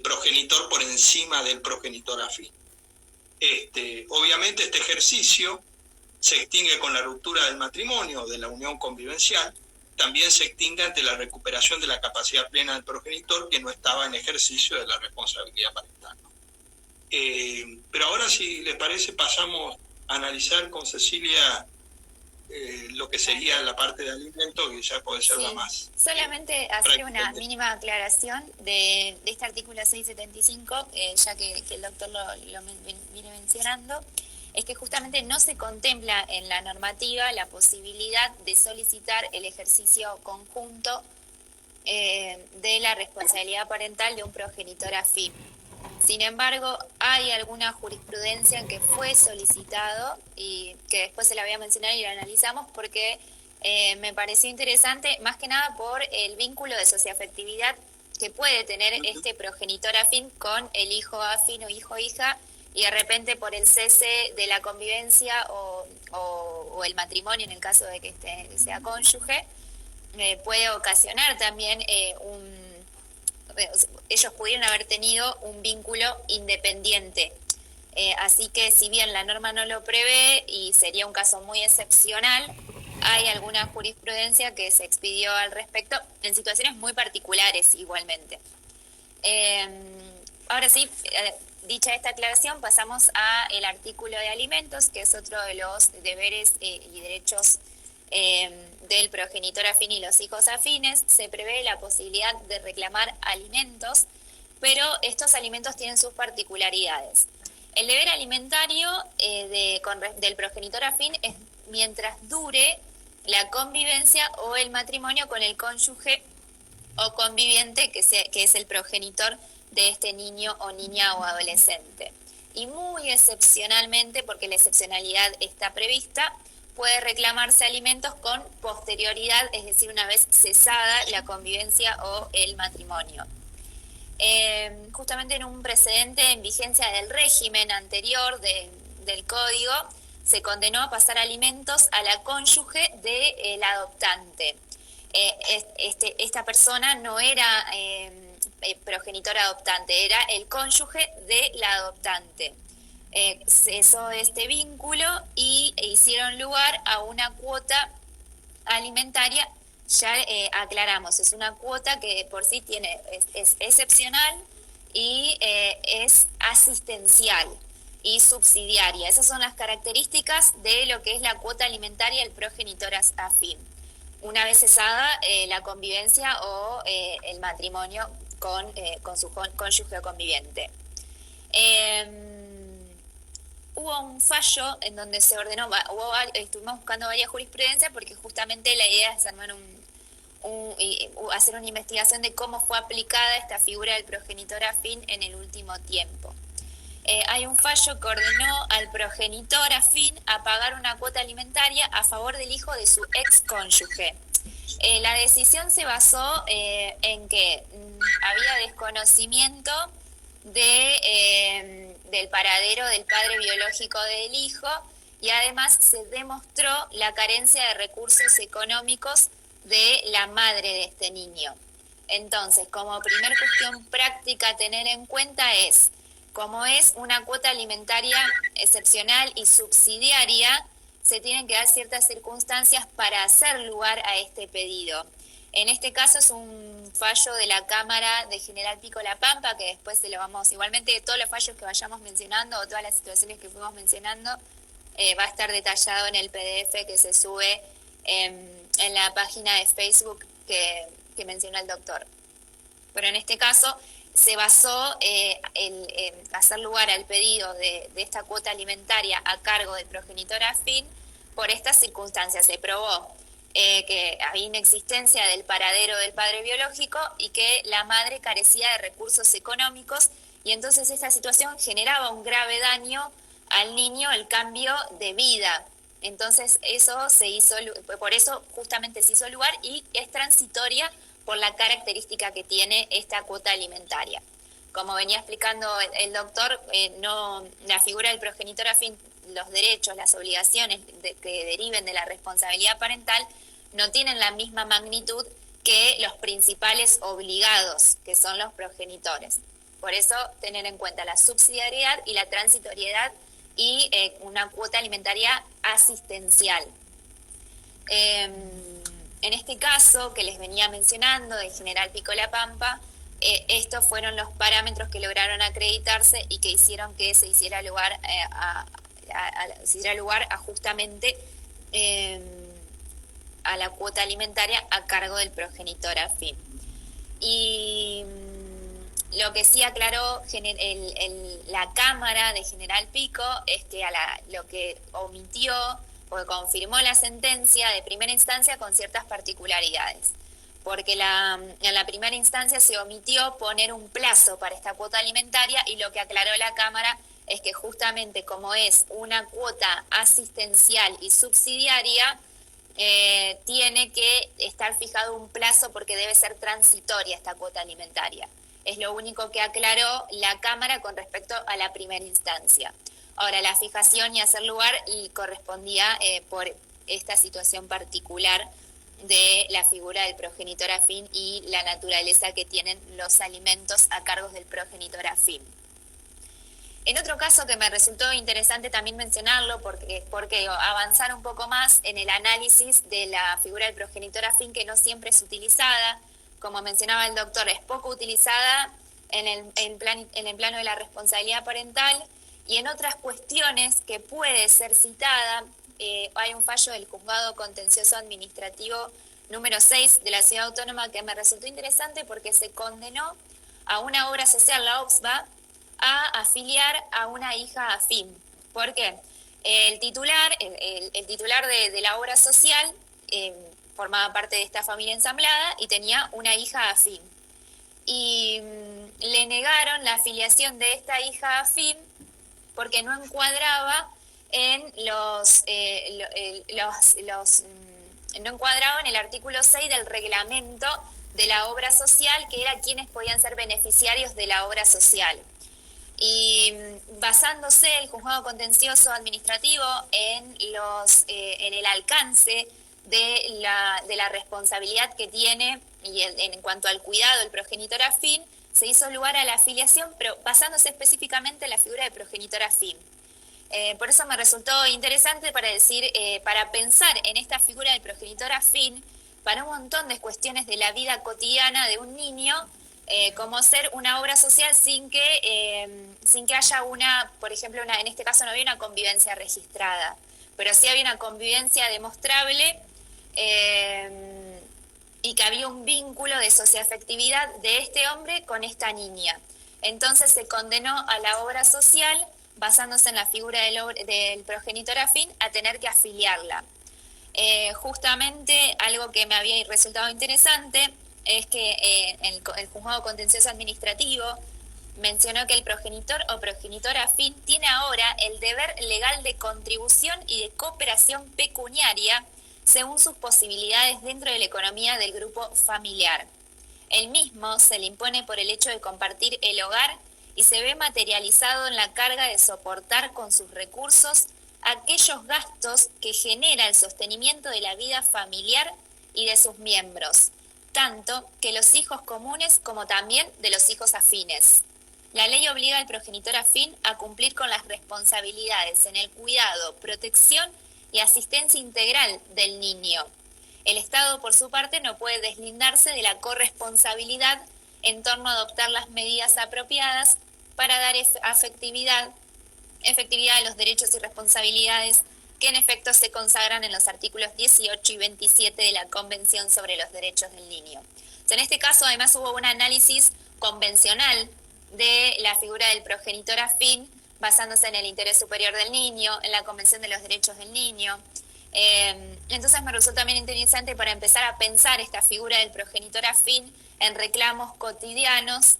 progenitor por encima del progenitor afín. Obviamente este ejercicio se extingue con la ruptura del matrimonio, de la unión convivencial. También se extingue ante la recuperación de la capacidad plena del progenitor que no estaba en ejercicio de la responsabilidad parental. Pero ahora, si les parece, pasamos a analizar con Cecilia lo que sería la parte de alimento, que ya puede ser la más. Solamente hacer una mínima aclaración de este artículo 675, ya que el doctor lo viene mencionando, es que justamente no se contempla en la normativa la posibilidad de solicitar el ejercicio conjunto de la responsabilidad parental de un progenitor afín. Sin embargo, hay alguna jurisprudencia en que fue solicitado y que después se la voy a mencionar y la analizamos porque Me pareció interesante, más que nada por el vínculo de socioafectividad que puede tener este progenitor afín con el hijo afín o hijo-hija, y de repente por el cese de la convivencia o el matrimonio, en el caso de que sea cónyuge, puede ocasionar también ellos pudieron haber tenido un vínculo independiente. Así que si bien la norma no lo prevé y sería un caso muy excepcional, hay alguna jurisprudencia que se expidió al respecto en situaciones muy particulares igualmente. Ahora sí, dicha esta aclaración, pasamos a el artículo de alimentos, que es otro de los deberes y derechos del progenitor afín y los hijos afines. Se prevé la posibilidad de reclamar alimentos, pero estos alimentos tienen sus particularidades. El deber alimentario del progenitor afín es mientras dure la convivencia o el matrimonio con el cónyuge o conviviente que es el progenitor de este niño o niña o adolescente. Y muy excepcionalmente, porque la excepcionalidad está prevista, puede reclamarse alimentos con posterioridad, es decir, una vez cesada la convivencia o el matrimonio. Justamente en un precedente en vigencia del régimen anterior del Código, se condenó a pasar alimentos a la cónyuge del adoptante. Esta persona no era progenitor adoptante, era el cónyuge de la adoptante. Cesó este vínculo y hicieron lugar a una cuota alimentaria. Ya aclaramos, es una cuota que por sí es excepcional y es asistencial y subsidiaria. Esas son las características de lo que es la cuota alimentaria del progenitor afín, una vez cesada la convivencia o el matrimonio con su cónyuge o conviviente. Hubo un fallo en donde se ordenó, estuvimos buscando varias jurisprudencias porque justamente la idea es armar hacer una investigación de cómo fue aplicada esta figura del progenitor afín en el último tiempo. Hay un fallo que ordenó al progenitor afín a pagar una cuota alimentaria a favor del hijo de su ex cónyuge. La decisión se basó en que había desconocimiento del paradero del padre biológico del hijo, y además se demostró la carencia de recursos económicos de la madre de este niño. Entonces, como primer cuestión práctica a tener en cuenta es, como es una cuota alimentaria excepcional y subsidiaria, se tienen que dar ciertas circunstancias para hacer lugar a este pedido. En este caso es un fallo de la Cámara de General Pico La Pampa, que después se lo vamos, igualmente todos los fallos que vayamos mencionando o todas las situaciones que fuimos mencionando, va a estar detallado en el PDF que se sube en la página de Facebook que mencionó el doctor. Pero en este caso se basó en hacer lugar al pedido de esta cuota alimentaria a cargo del progenitor afín por estas circunstancias. Se probó que había inexistencia del paradero del padre biológico y que la madre carecía de recursos económicos, y entonces esta situación generaba un grave daño al niño, el cambio de vida. Entonces eso se hizo, por eso justamente se hizo lugar, y es transitoria por la característica que tiene esta cuota alimentaria. Como venía explicando el doctor, la figura del progenitor afín, los derechos, las obligaciones que deriven de la responsabilidad parental no tienen la misma magnitud que los principales obligados, que son los progenitores. Por eso tener en cuenta la subsidiariedad y la transitoriedad y una cuota alimentaria asistencial. En este caso que les venía mencionando de General Pico La Pampa, estos fueron los parámetros que lograron acreditarse y que hicieron que se hiciera lugar a justamente a la cuota alimentaria a cargo del progenitor afín. Y lo que sí aclaró la Cámara de General Pico es que lo que omitió, porque confirmó la sentencia de primera instancia con ciertas particularidades, porque en la primera instancia se omitió poner un plazo para esta cuota alimentaria, y lo que aclaró la Cámara es que justamente como es una cuota asistencial y subsidiaria, tiene que estar fijado un plazo porque debe ser transitoria esta cuota alimentaria. Es lo único que aclaró la Cámara con respecto a la primera instancia. Ahora, la fijación y hacer lugar y correspondía por esta situación particular de la figura del progenitor afín y la naturaleza que tienen los alimentos a cargo del progenitor afín. En otro caso que me resultó interesante también mencionarlo, porque avanzar un poco más en el análisis de la figura del progenitor afín, que no siempre es utilizada, como mencionaba el doctor, es poco utilizada en el plano de la responsabilidad parental, y en otras cuestiones que puede ser citada. Hay un fallo del Juzgado Contencioso Administrativo número 6 de la Ciudad Autónoma que me resultó interesante porque se condenó a una obra social, la OXVA, a afiliar a una hija afín. ¿Por qué? El titular de la obra social formaba parte de esta familia ensamblada y tenía una hija afín. Y le negaron la afiliación de esta hija afín porque no encuadraba no encuadraba en el artículo 6 del reglamento de la obra social, que era quienes podían ser beneficiarios de la obra social. Y basándose el Juzgado Contencioso Administrativo en el alcance de la responsabilidad que tiene y en cuanto al cuidado del progenitor afín, se hizo lugar a la afiliación, pero basándose específicamente en la figura de progenitor afín. Por eso me resultó interesante para pensar en esta figura del progenitor afín para un montón de cuestiones de la vida cotidiana de un niño, como ser una obra social sin que haya por ejemplo, en este caso no había una convivencia registrada, pero sí había una convivencia demostrable, y que había un vínculo de socioafectividad de este hombre con esta niña. Entonces se condenó a la obra social, basándose en la figura del progenitor afín, a tener que afiliarla. Justamente algo que me había resultado interesante es que el Juzgado Contencioso Administrativo mencionó que el progenitor o progenitora afín tiene ahora el deber legal de contribución y de cooperación pecuniaria según sus posibilidades dentro de la economía del grupo familiar. El mismo se le impone por el hecho de compartir el hogar y se ve materializado en la carga de soportar con sus recursos aquellos gastos que genera el sostenimiento de la vida familiar y de sus miembros, tanto que los hijos comunes como también de los hijos afines. La ley obliga al progenitor afín a cumplir con las responsabilidades en el cuidado, protección y asistencia integral del niño. El Estado, por su parte, no puede deslindarse de la corresponsabilidad en torno a adoptar las medidas apropiadas para dar efectividad a los derechos y responsabilidades que en efecto se consagran en los artículos 18 y 27 de la Convención sobre los Derechos del Niño. O sea, en este caso, además, hubo un análisis convencional de la figura del progenitor afín, basándose en el interés superior del niño, en la Convención de los Derechos del Niño. Entonces me resultó también interesante para empezar a pensar esta figura del progenitor afín en reclamos cotidianos,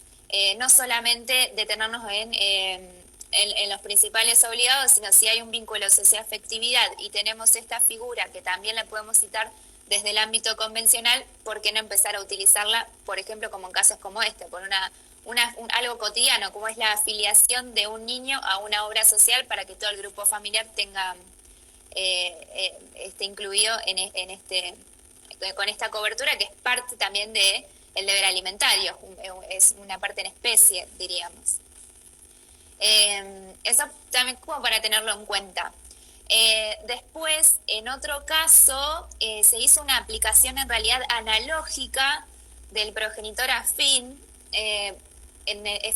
no solamente detenernos en los principales obligados, sino si hay un vínculo de socioafectividad y tenemos esta figura que también la podemos citar desde el ámbito convencional, ¿por qué no empezar a utilizarla, por ejemplo, como en casos como este, por algo cotidiano, como es la afiliación de un niño a una obra social para que todo el grupo familiar tenga esté incluido con esta cobertura, que es parte también del deber alimentario, es una parte en especie, diríamos. Eso también como para tenerlo en cuenta. Después, en otro caso, se hizo una aplicación en realidad analógica del progenitor afín,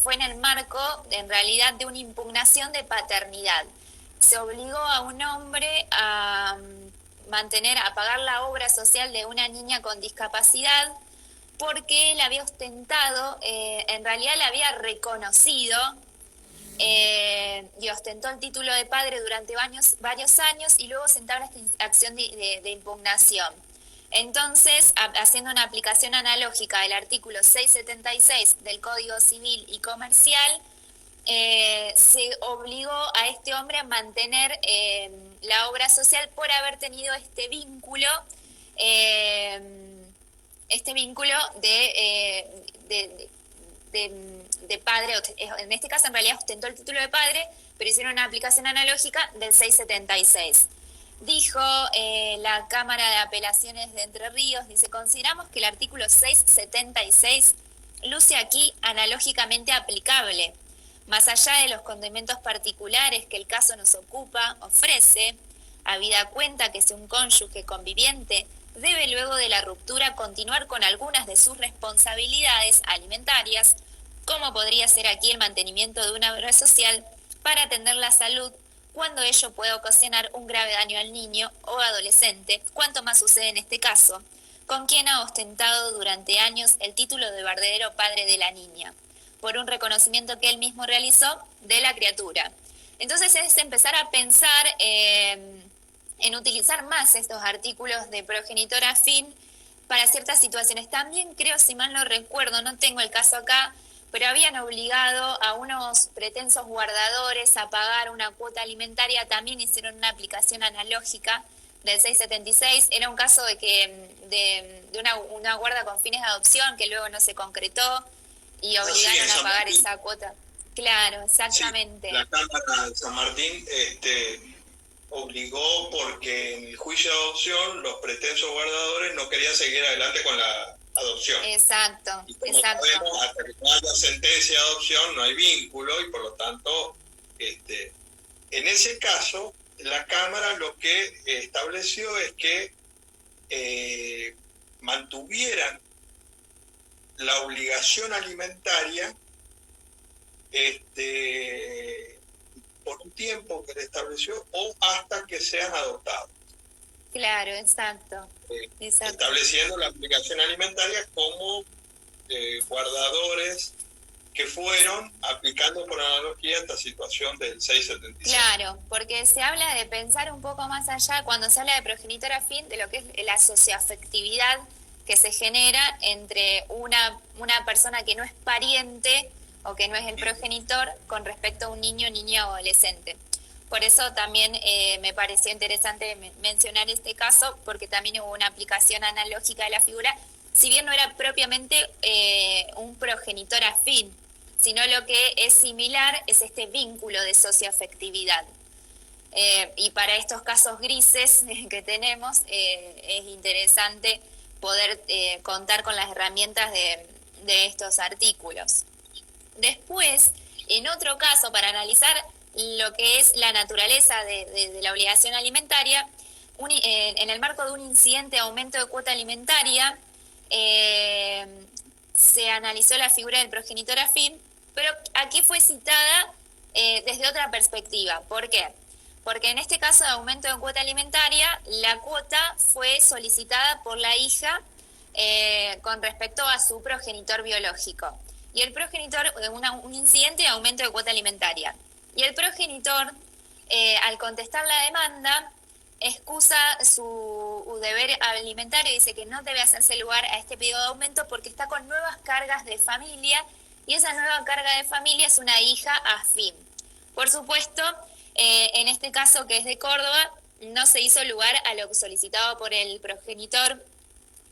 fue en el marco, en realidad, de una impugnación de paternidad. Se obligó a un hombre a pagar la obra social de una niña con discapacidad porque él había ostentado, en realidad le había reconocido y ostentó el título de padre durante varios años y luego se entabla esta acción de impugnación. Entonces, haciendo una aplicación analógica del artículo 676 del Código Civil y Comercial, se obligó a este hombre a mantener la obra social por haber tenido eh, este vínculo de padre. En este caso en realidad ostentó el título de padre, pero hicieron una aplicación analógica del 676. Dijo la Cámara de Apelaciones de Entre Ríos, dice: consideramos que el artículo 676 luce aquí analógicamente aplicable. Más allá de los condimentos particulares que el caso nos ofrece, habida cuenta que si un cónyuge conviviente debe luego de la ruptura continuar con algunas de sus responsabilidades alimentarias, como podría ser aquí el mantenimiento de una obra social para atender la salud, cuando ello puede ocasionar un grave daño al niño o adolescente, cuanto más sucede en este caso, con quien ha ostentado durante años el título de verdadero padre de la niña, por un reconocimiento que él mismo realizó de la criatura. Entonces es empezar a pensar en utilizar más estos artículos de progenitor afín para ciertas situaciones. También creo, si mal no recuerdo, no tengo el caso acá, pero habían obligado a unos pretensos guardadores a pagar una cuota alimentaria, también hicieron una aplicación analógica del 676. Era un caso de una guarda con fines de adopción que luego no se concretó y obligaron a pagar esa cuota. Claro, exactamente. Sí, la Cámara de San Martín obligó porque en el juicio de adopción los pretensos guardadores no querían seguir adelante con la adopción. Exacto, y como exacto. sabemos, hasta que no haya sentencia de adopción no hay vínculo y por lo tanto, en ese caso, la Cámara lo que estableció es que mantuvieran la obligación alimentaria por un tiempo que le estableció o hasta que sean adoptados. Claro, exacto. Estableciendo la obligación alimentaria como guardadores que fueron aplicando por analogía esta situación del 676. Claro, porque se habla de pensar un poco más allá, cuando se habla de progenitor afín, de lo que es la socioafectividad que se genera entre una persona que no es pariente o que no es el progenitor con respecto a un niño, niña o adolescente. Por eso también me pareció interesante mencionar este caso, porque también hubo una aplicación analógica de la figura, si bien no era propiamente un progenitor afín, sino lo que es similar es este vínculo de socioafectividad. Y para estos casos grises que tenemos, es interesante poder contar con las herramientas de estos artículos. Después, en otro caso, para analizar lo que es la naturaleza de la obligación alimentaria, en el marco de un incidente de aumento de cuota alimentaria, se analizó la figura del progenitor afín, pero aquí fue citada desde otra perspectiva. ¿Por qué? Porque en este caso de aumento de cuota alimentaria, la cuota fue solicitada por la hija con respecto a su progenitor biológico. Y el progenitor, un incidente de aumento de cuota alimentaria. Y el progenitor, al contestar la demanda, excusa su deber alimentario y dice que no debe hacerse lugar a este pedido de aumento porque está con nuevas cargas de familia y esa nueva carga de familia es una hija afín. Por supuesto, en este caso que es de Córdoba, no se hizo lugar a lo solicitado por el progenitor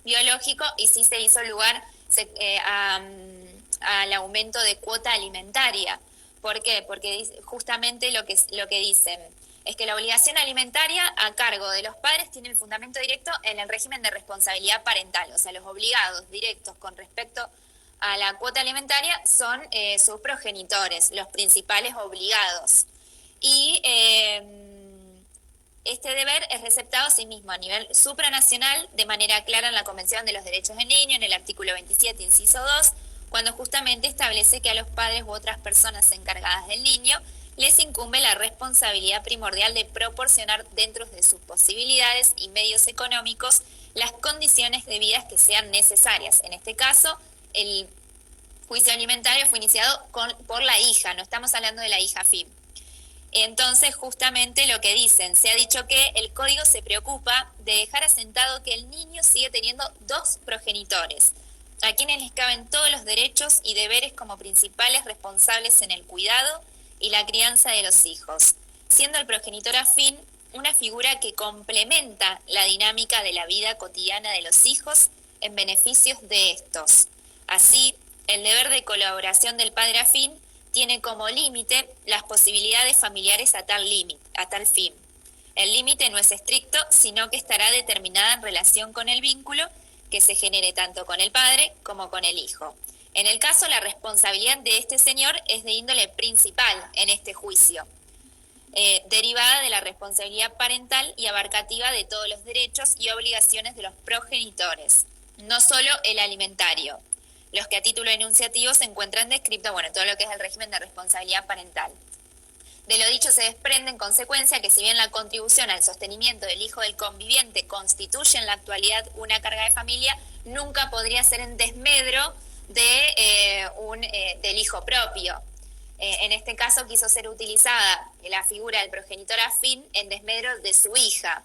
biológico y sí se hizo lugar al aumento de cuota alimentaria. ¿Por qué? Porque justamente lo que dicen es que la obligación alimentaria a cargo de los padres tiene el fundamento directo en el régimen de responsabilidad parental. O sea, los obligados directos con respecto a la cuota alimentaria son sus progenitores, los principales obligados. Y este deber es receptado a sí mismo a nivel supranacional de manera clara en la Convención de los Derechos del Niño, en el artículo 27, inciso 2, cuando justamente establece que a los padres u otras personas encargadas del niño les incumbe la responsabilidad primordial de proporcionar dentro de sus posibilidades y medios económicos las condiciones de vida que sean necesarias. En este caso, el juicio alimentario fue iniciado por la hija, no estamos hablando de la hija afín. Entonces, justamente lo que dicen, se ha dicho que el código se preocupa de dejar asentado que el niño sigue teniendo dos progenitores, a quienes les caben todos los derechos y deberes como principales responsables en el cuidado y la crianza de los hijos, siendo el progenitor afín una figura que complementa la dinámica de la vida cotidiana de los hijos en beneficios de estos. Así, el deber de colaboración del padre afín tiene como límite las posibilidades familiares a tal fin. El límite no es estricto, sino que estará determinada en relación con el vínculo que se genere tanto con el padre como con el hijo. En el caso, la responsabilidad de este señor es de índole principal en este juicio, derivada de la responsabilidad parental y abarcativa de todos los derechos y obligaciones de los progenitores, no solo el alimentario, los que a título enunciativo se encuentran descritos, todo lo que es el régimen de responsabilidad parental. De lo dicho se desprende en consecuencia que si bien la contribución al sostenimiento del hijo del conviviente constituye en la actualidad una carga de familia, nunca podría ser en desmedro del hijo propio. En este caso quiso ser utilizada la figura del progenitor afín en desmedro de su hija.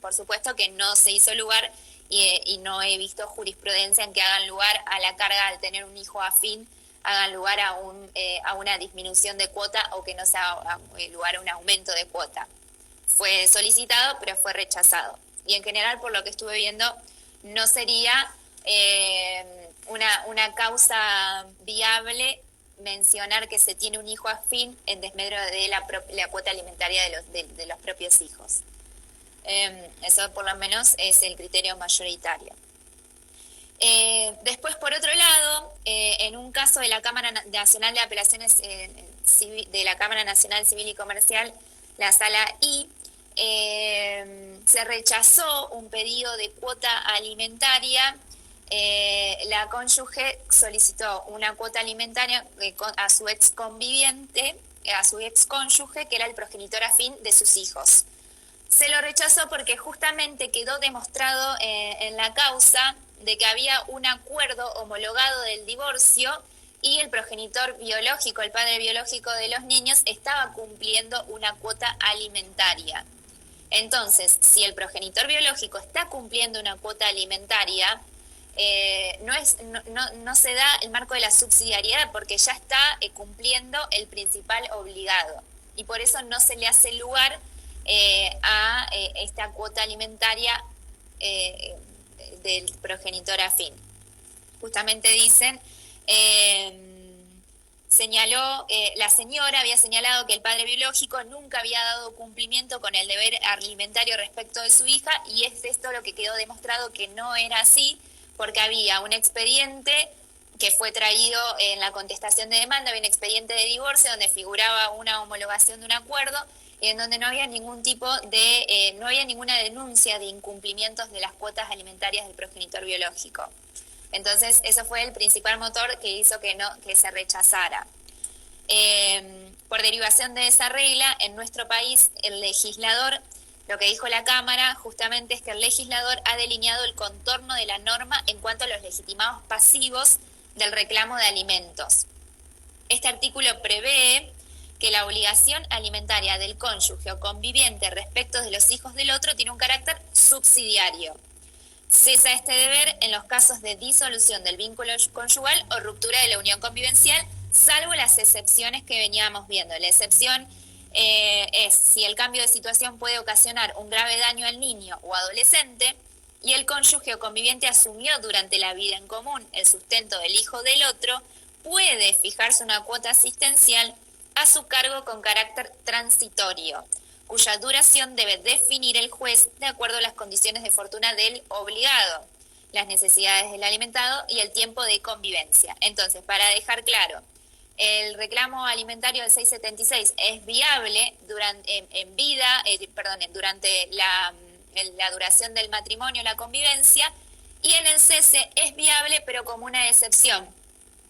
Por supuesto que no se hizo lugar y no he visto jurisprudencia en que hagan lugar a la carga al tener un hijo afín, hagan lugar a una disminución de cuota o que no se haga lugar a un aumento de cuota. Fue solicitado, pero fue rechazado. Y en general, por lo que estuve viendo, no sería una causa viable mencionar que se tiene un hijo afín en desmedro de la cuota alimentaria de los propios hijos. Eso por lo menos es el criterio mayoritario. Después, por otro lado, en un caso de la Cámara Nacional de Apelaciones de la Cámara Nacional Civil y Comercial, la Sala I, se rechazó un pedido de cuota alimentaria. La cónyuge solicitó una cuota alimentaria a su ex conviviente, a su ex cónyuge, que era el progenitor afín de sus hijos. Se lo rechazó porque justamente quedó demostrado en la causa de que había un acuerdo homologado del divorcio y el progenitor biológico, el padre biológico de los niños, estaba cumpliendo una cuota alimentaria. Entonces, si el progenitor biológico está cumpliendo una cuota alimentaria, no se da el marco de la subsidiariedad porque ya está cumpliendo el principal obligado y por eso no se le hace lugar a esta cuota alimentaria del progenitor afín. Justamente dicen, la señora había señalado que el padre biológico nunca había dado cumplimiento con el deber alimentario respecto de su hija y es esto lo que quedó demostrado que no era así porque había un expediente que fue traído en la contestación de demanda, había un expediente de divorcio donde figuraba una homologación de un acuerdo y en donde no había ningún tipo de, no había ninguna denuncia de incumplimientos de las cuotas alimentarias del progenitor biológico. Entonces, eso fue el principal motor que hizo que se rechazara. Por derivación de esa regla, en nuestro país, el legislador, lo que dijo la Cámara, justamente es que el legislador ha delineado el contorno de la norma en cuanto a los legitimados pasivos del reclamo de alimentos. Este artículo prevé que la obligación alimentaria del cónyuge o conviviente respecto de los hijos del otro tiene un carácter subsidiario. Cesa este deber en los casos de disolución del vínculo conyugal o ruptura de la unión convivencial, salvo las excepciones que veníamos viendo. La excepción es si el cambio de situación puede ocasionar un grave daño al niño o adolescente y el cónyuge o conviviente asumió durante la vida en común el sustento del hijo del otro, puede fijarse una cuota asistencial a su cargo con carácter transitorio, cuya duración debe definir el juez de acuerdo a las condiciones de fortuna del obligado, las necesidades del alimentado y el tiempo de convivencia. Entonces, para dejar claro, el reclamo alimentario del 676 es viable durante la duración del matrimonio, la convivencia, y en el cese es viable pero como una excepción,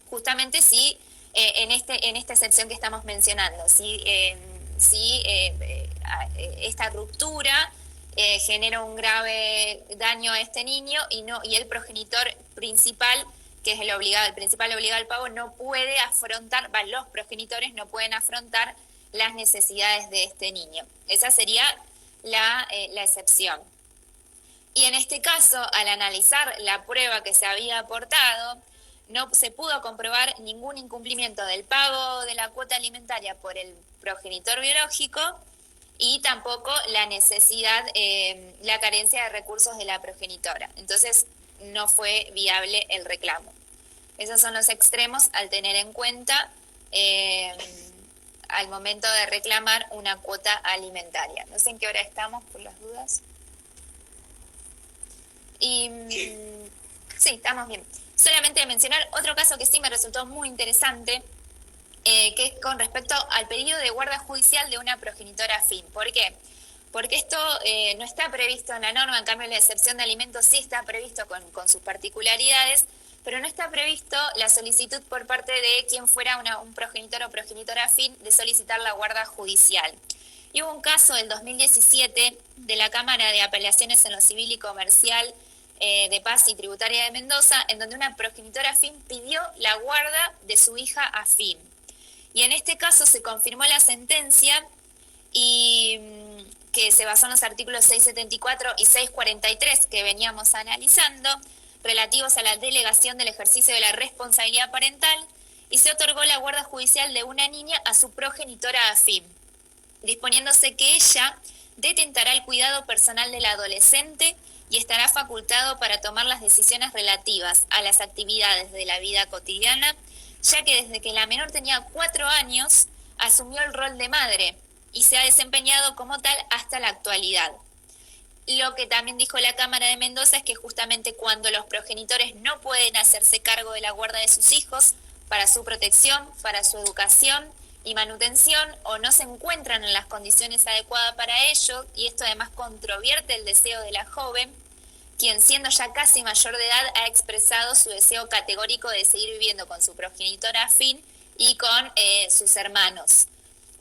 justamente si en esta excepción que estamos mencionando, si esta ruptura genera un grave daño a este niño y el progenitor principal, que es el principal obligado al pago, no puede afrontar, los progenitores no pueden afrontar las necesidades de este niño. Esa sería la excepción. Y en este caso, al analizar la prueba que se había aportado, no se pudo comprobar ningún incumplimiento del pago de la cuota alimentaria por el progenitor biológico y tampoco la necesidad, la carencia de recursos de la progenitora. Entonces, no fue viable el reclamo. Esos son los extremos al tener en cuenta al momento de reclamar una cuota alimentaria. No sé en qué hora estamos, por las dudas. Y sí, estamos bien. Solamente mencionar otro caso que sí me resultó muy interesante, que es con respecto al pedido de guarda judicial de una progenitora afín. ¿Por qué? Porque esto no está previsto en la norma, en cambio la excepción de alimentos sí está previsto con sus particularidades, pero no está previsto la solicitud por parte de quien fuera un progenitor o progenitora afín de solicitar la guarda judicial. Y hubo un caso del 2017 de la Cámara de Apelaciones en lo Civil y Comercial de Paz y Tributaria de Mendoza, en donde una progenitora afín pidió la guarda de su hija afín. Y en este caso se confirmó la sentencia y que se basó en los artículos 674 y 643 que veníamos analizando, relativos a la delegación del ejercicio de la responsabilidad parental, y se otorgó la guarda judicial de una niña a su progenitora afín, disponiéndose que ella detentará el cuidado personal del adolescente y estará facultado para tomar las decisiones relativas a las actividades de la vida cotidiana, ya que desde que la menor tenía 4 años asumió el rol de madre y se ha desempeñado como tal hasta la actualidad. Lo que también dijo la Cámara de Mendoza es que justamente cuando los progenitores no pueden hacerse cargo de la guarda de sus hijos para su protección, para su educación y manutención, o no se encuentran en las condiciones adecuadas para ello, y esto además controvierte el deseo de la joven, quien siendo ya casi mayor de edad ha expresado su deseo categórico de seguir viviendo con su progenitora afín y con sus hermanos.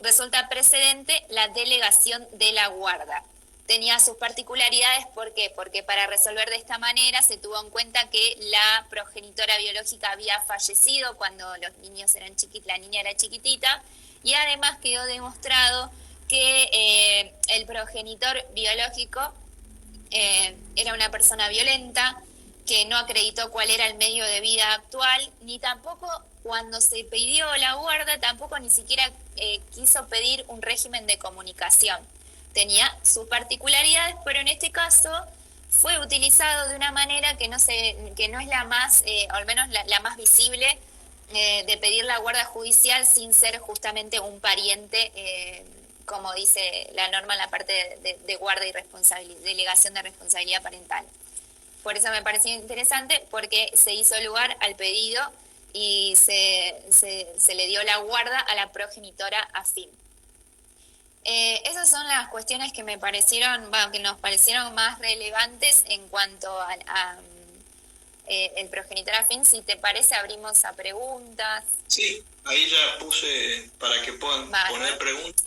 Resulta precedente la delegación de la guarda. Tenía sus particularidades, ¿por qué? Porque para resolver de esta manera se tuvo en cuenta que la progenitora biológica había fallecido cuando los niños eran la niña era chiquitita, y además quedó demostrado que el progenitor biológico era una persona violenta, que no acreditó cuál era el medio de vida actual, ni tampoco cuando se pidió la guarda, tampoco ni siquiera quiso pedir un régimen de comunicación. Tenía sus particularidades, pero en este caso fue utilizado de una manera que no es la más, o al menos la más visible, de pedir la guarda judicial sin ser justamente un pariente, como dice la norma en la parte de guarda y delegación de responsabilidad parental. Por eso me pareció interesante, porque se hizo lugar al pedido y se le dio la guarda a la progenitora afín. Esas son las cuestiones que me parecieron, que nos parecieron más relevantes en cuanto a el progenitor afín. Si te parece, abrimos a preguntas. Sí, ahí ya puse para que puedan poner preguntas.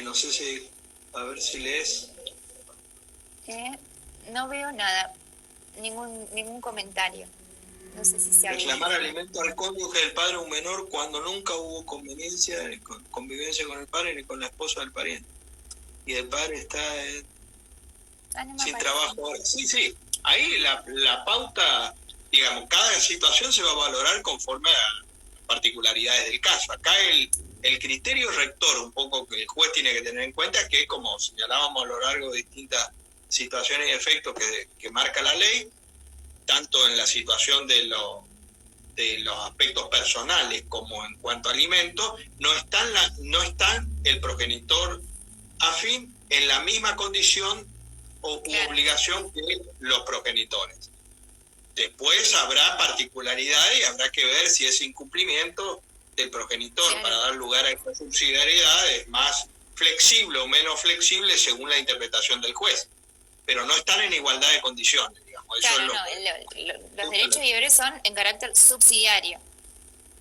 No sé si, a ver si lees. No veo nada, ningún comentario. No sé si se reclamar alimento al cónyuge del padre o un menor cuando nunca hubo convivencia con el padre ni con la esposa del pariente. Y el padre está sin trabajo ahora. Sí. Ahí la pauta, digamos, cada situación se va a valorar conforme a las particularidades del caso. Acá el criterio rector, un poco que el juez tiene que tener en cuenta, que como señalábamos a lo largo de distintas situaciones y efectos que marca la ley, tanto en la situación de los aspectos personales como en cuanto a alimentos, no están el progenitor afín en la misma condición o obligación que los progenitores. Después habrá particularidades y habrá que ver si ese incumplimiento del progenitor para dar lugar a esta subsidiariedad es más flexible o menos flexible según la interpretación del juez. Pero no están en igualdad de condiciones, digamos. Claro, los derechos y deberes son en carácter subsidiario.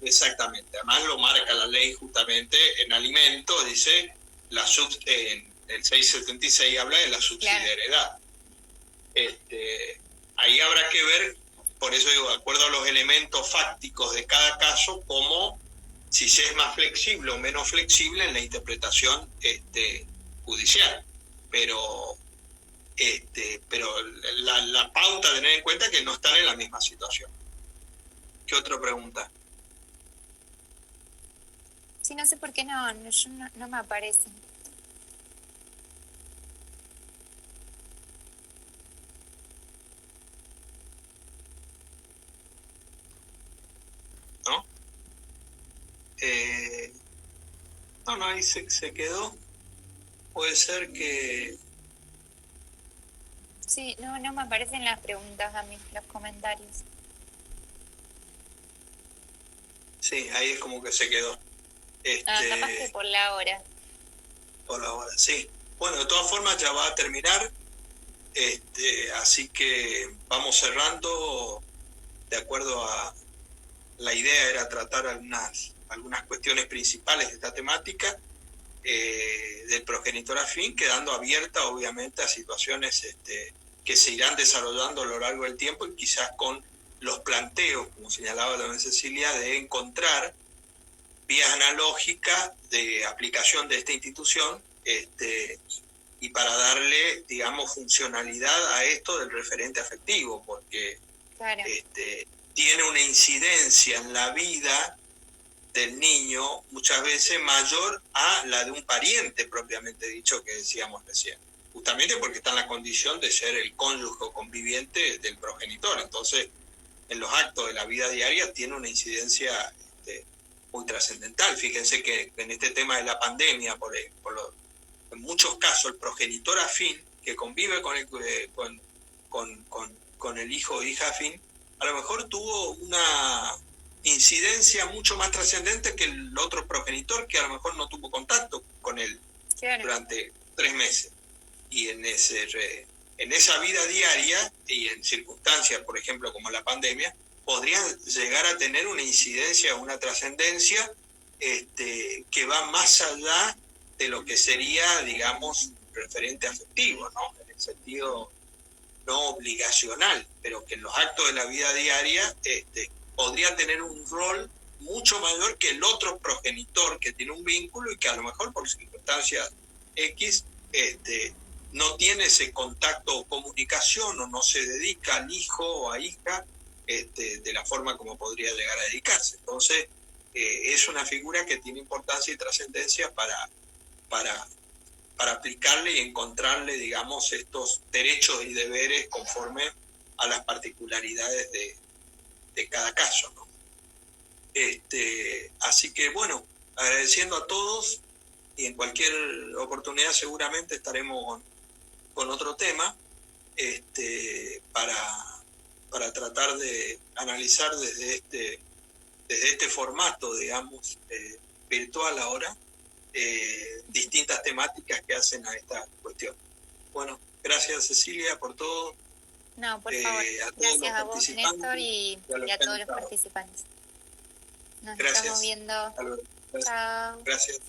Exactamente, además lo marca la ley justamente en alimentos, dice, en el 676 habla de la subsidiariedad. Ahí habrá que ver, por eso digo, de acuerdo a los elementos fácticos de cada caso, como si se es más flexible o menos flexible en la interpretación judicial. Pero pero la pauta a tener en cuenta es que no están en la misma situación. ¿Qué otra pregunta? Sí, no sé por qué no me aparece. ¿No? No, ahí se quedó. Puede ser que... Sí, no me aparecen las preguntas a mí, los comentarios. Sí, ahí es como que se quedó. Capaz que por la hora. Por ahora, sí. Bueno, de todas formas ya va a terminar, así que vamos cerrando de acuerdo a... La idea era tratar algunas cuestiones principales de esta temática del progenitor afín, quedando abierta obviamente a situaciones que se irán desarrollando a lo largo del tiempo y quizás con los planteos, como señalaba también Cecilia, de encontrar vías analógicas de aplicación de esta institución y para darle, digamos, funcionalidad a esto del referente afectivo, porque Claro. Tiene una incidencia en la vida del niño muchas veces mayor a la de un pariente propiamente dicho que decíamos recién, justamente porque está en la condición de ser el cónyuge o conviviente del progenitor. Entonces, en los actos de la vida diaria tiene una incidencia muy trascendental. Fíjense que en este tema de la pandemia, en muchos casos, el progenitor afín que convive con el hijo o hija afín, a lo mejor tuvo una incidencia mucho más trascendente que el otro progenitor que a lo mejor no tuvo contacto con él durante 3 meses. Y en esa vida diaria y en circunstancias, por ejemplo, como la pandemia, podrían llegar a tener una incidencia, una trascendencia que va más allá de lo que sería, digamos, referente afectivo, ¿no? En el sentido no obligacional, pero que en los actos de la vida diaria podría tener un rol mucho mayor que el otro progenitor que tiene un vínculo y que a lo mejor por circunstancias X no tiene ese contacto o comunicación o no se dedica al hijo o a hija de la forma como podría llegar a dedicarse. Entonces, es una figura que tiene importancia y trascendencia para aplicarle y encontrarle, digamos, estos derechos y deberes conforme a las particularidades de cada caso, ¿no? Así que, bueno, agradeciendo a todos y en cualquier oportunidad seguramente estaremos con otro tema para tratar de analizar desde este formato, digamos, virtual ahora, distintas temáticas que hacen a esta cuestión. Bueno, gracias Cecilia por todo. No, por favor. Gracias a vos, Néstor, y a todos los participantes. Nos estamos viendo. Chao. Gracias.